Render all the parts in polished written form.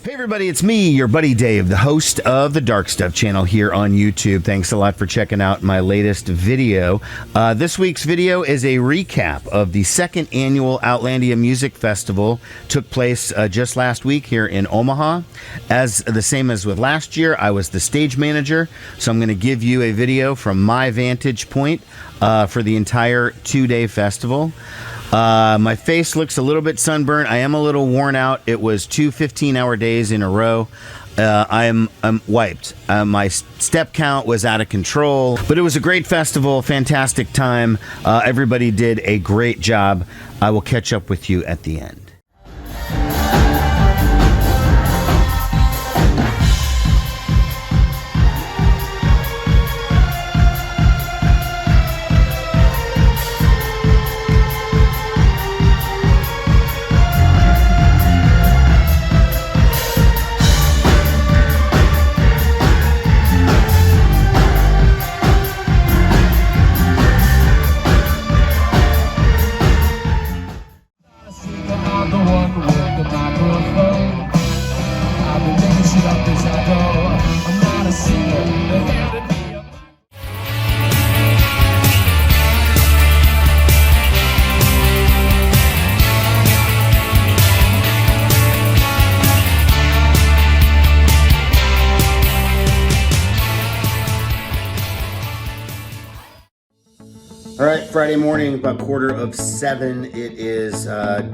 Hey everybody, it's me, your buddy Dave, the host of the Dark Stuff channel here on YouTube. Thanks a lot for checking out my latest video. This week's video is a recap of the second annual Outlandia Music Festival. Took place just last week here in Omaha. As the same as with last year, I was the stage manager, so I'm going to give you a video from my vantage point for the entire two-day festival. My face looks a little bit sunburned. I am a little worn out. It was two 15-hour days in a row. I'm wiped. My step count was out of control, but it was a great festival, fantastic time. Everybody did a great job. I will catch up with you at the end. All right, Friday morning, about 6:45. It is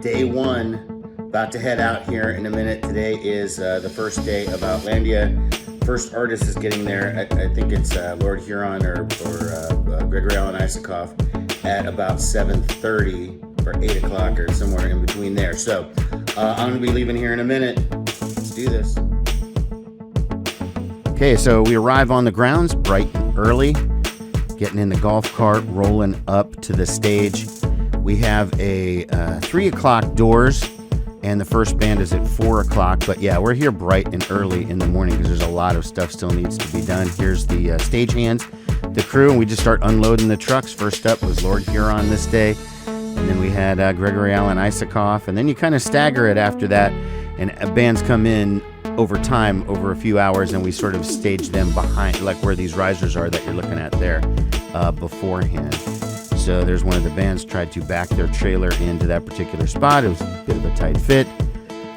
day one. About to head out here in a minute. Today is the first day of Outlandia. First artist is getting there. I think it's Lord Huron or Gregory Alan Isaacoff at about 7:30 or 8 o'clock or somewhere in between there. So I'm going to be leaving here in a minute. Let's do this. Okay, so we arrive on the grounds bright and early. Getting in the golf cart, rolling up to the stage. We have a 3 o'clock doors, and the first band is at 4 o'clock. But yeah, we're here bright and early in the morning because there's a lot of stuff still needs to be done. Here's the stage hands, the crew, and we just start unloading the trucks. First up was Lord Huron this day, and then we had Gregory Alan Isaacoff, and then you kind of stagger it after that, and bands come in over time, over a few hours, and we sort of stage them behind, like where these risers are that you're looking at there beforehand. So there's one of the bands tried to back their trailer into that particular spot. It was a bit of a tight fit.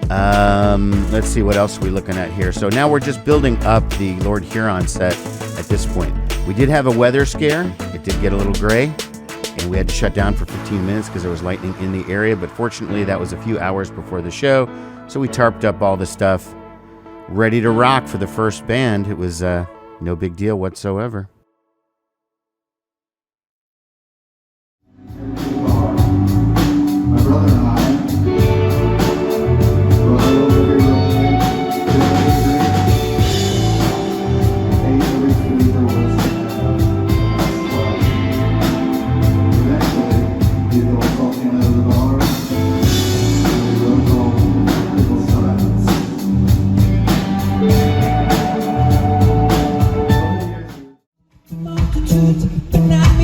Let's see, what else are we looking at here? So now we're just building up the Lord Huron set at this point. We did have a weather scare. It did get a little gray, and we had to shut down for 15 minutes because there was lightning in the area, but fortunately that was a few hours before the show, so we tarped up all the stuff, ready to rock for the first band. It was no big deal whatsoever. My brother and I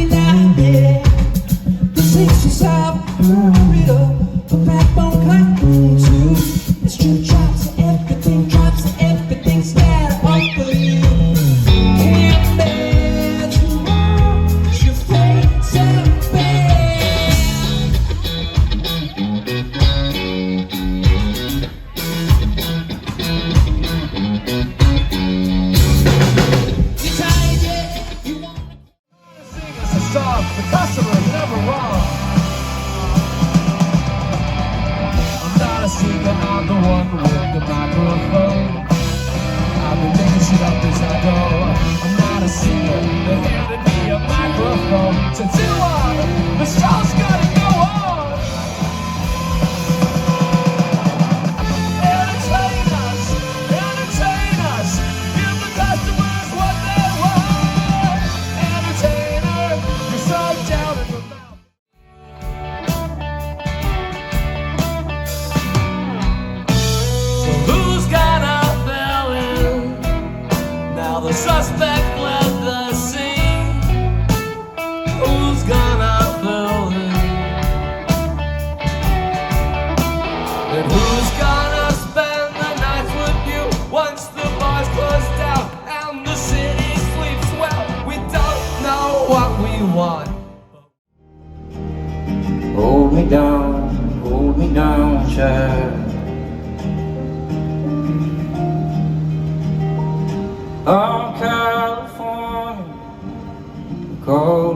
And who's gonna spend the nights with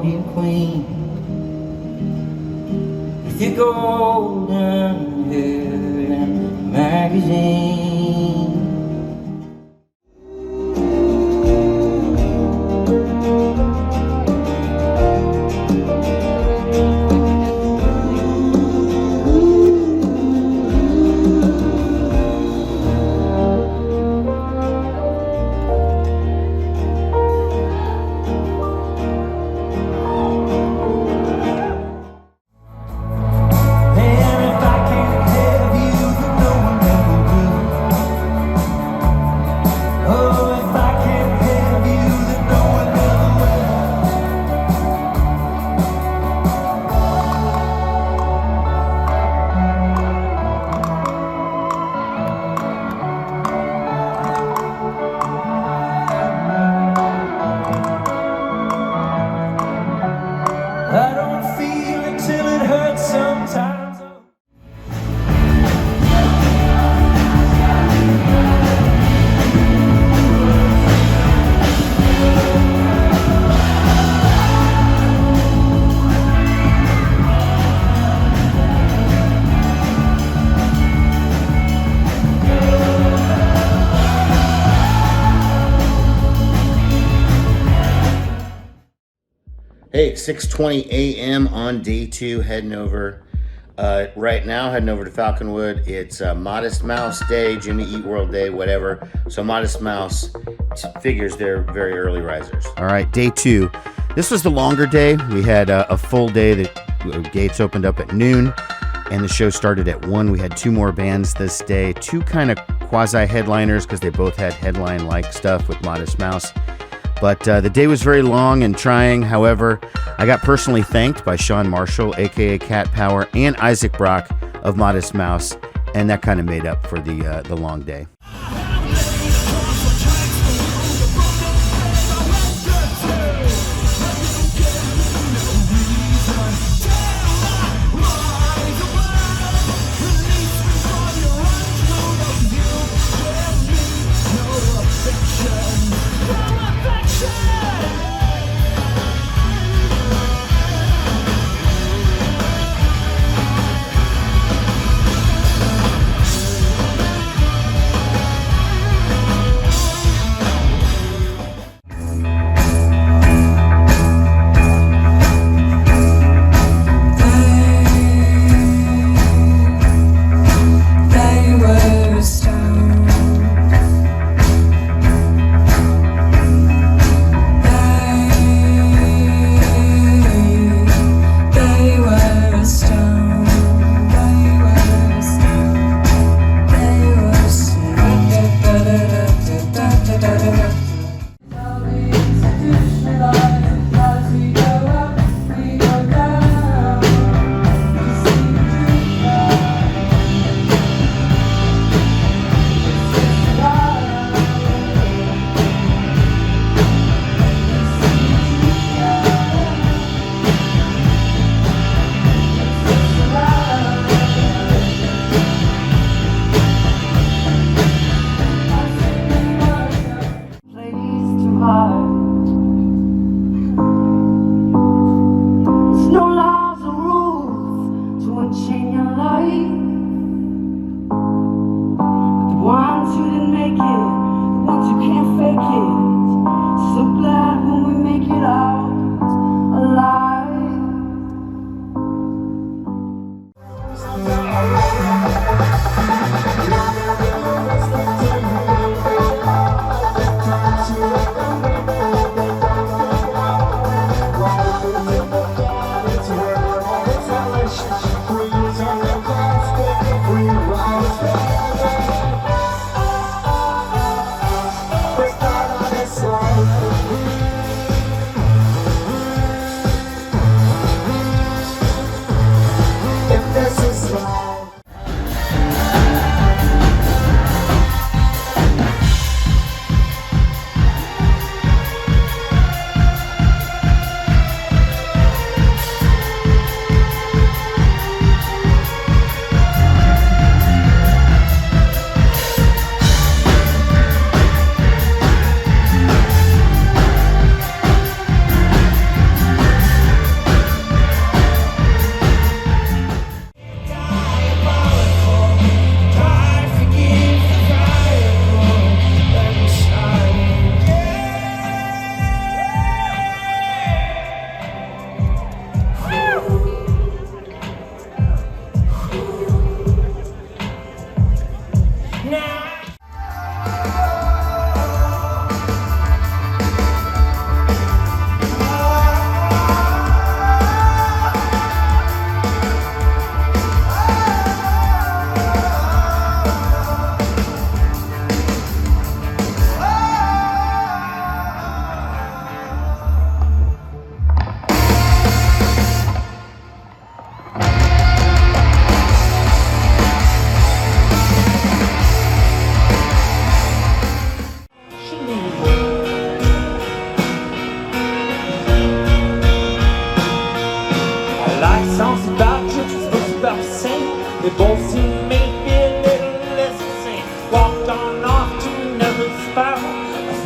Melody Queen, with your golden hair and magazine. I don't feel it till it hurts sometimes. Hey, 6:20 a.m. on day 2, heading over. Right now, heading over to Falconwood. It's Modest Mouse Day, Jimmy Eat World Day, whatever. So Modest Mouse figures they're very early risers. All right, day 2. This was the longer day. We had a full day. The gates opened up at noon, and the show started at 1. We had 2 more bands this day, 2 kind of quasi-headliners because they both had headline-like stuff with Modest Mouse. But the day was very long and trying. However, I got personally thanked by Sean Marshall, a.k.a. Cat Power, and Isaac Brock of Modest Mouse, and that kind of made up for the long day.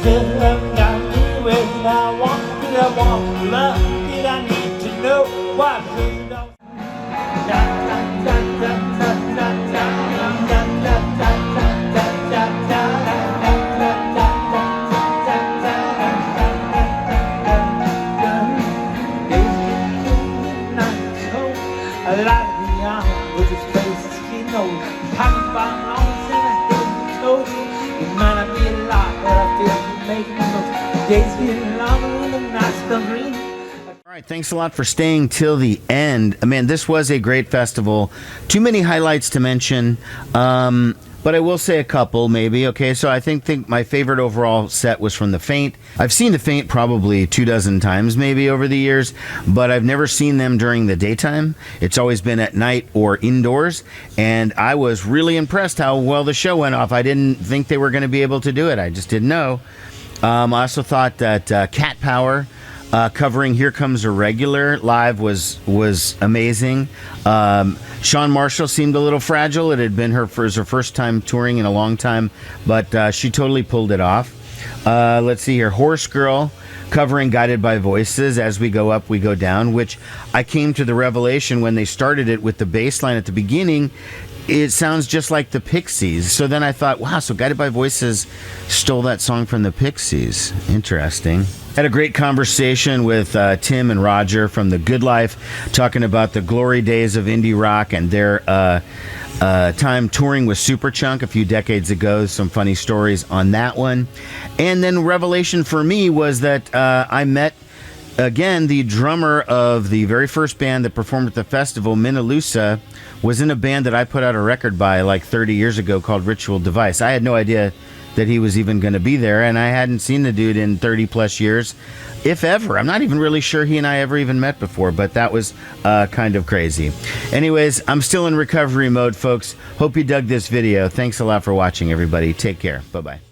Did I got me where did I want? Did I want love? Did I need to know why? A lot of the young with his faces he knows. Talking about longs and I hate told you. It might not be a lot, but I feel you making those days getting longer when the nights come green. All right, thanks a lot for staying till the end. Man, this was a great festival. Too many highlights to mention, but I will say a couple maybe. Okay, so I think my favorite overall set was from The Faint. I've seen The Faint probably 24 times maybe over the years, but I've never seen them during the daytime. It's always been at night or indoors, and I was really impressed how well the show went off. I didn't think they were going to be able to do it. I just didn't know. I also thought that Cat Power covering Here Comes a Regular live was amazing. Sean Marshall seemed a little fragile. It had been her first time touring in a long time, but she totally pulled it off. Let's see here. Horse Girl covering Guided by Voices, As We Go Up, We Go Down, which I came to the revelation when they started it with the bass line at the beginning. It sounds just like the Pixies. So then I thought, wow, so Guided by Voices stole that song from the Pixies. Interesting. Had a great conversation with Tim and Roger from The Good Life, talking about the glory days of indie rock and their time touring with Superchunk a few decades ago. Some funny stories on that one. And then revelation for me was that I met, again, the drummer of the very first band that performed at the festival, Minalusa, was in a band that I put out a record by like 30 years ago called Ritual Device. I had no idea that he was even going to be there, and I hadn't seen the dude in 30 plus years, if ever. I'm not even really sure he and I ever even met before, but that was kind of crazy. Anyways, I'm still in recovery mode, folks. Hope you dug this video. Thanks a lot for watching, everybody. Take care. Bye-bye.